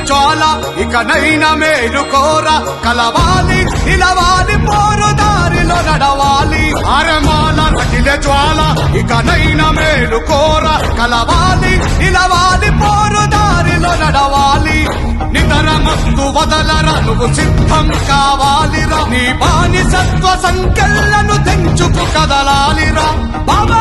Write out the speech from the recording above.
జ్వాల ఇకనైనా మేలుకోరా కలవాలి నిలవాలి పోరు దారిలో నడవాలి అరమాల రగిలే జ్వాల ఇకనైనా మేలుకోరా కలవాలి నిలవాలి పోరు దారిలో నడవాలి నితరమస్తు వదలరా నువ్వు సిద్ధం కావాలిరా నీ బానిసత్వ సంకెళ్లను తెంచుకు కదలాలిరా బాబా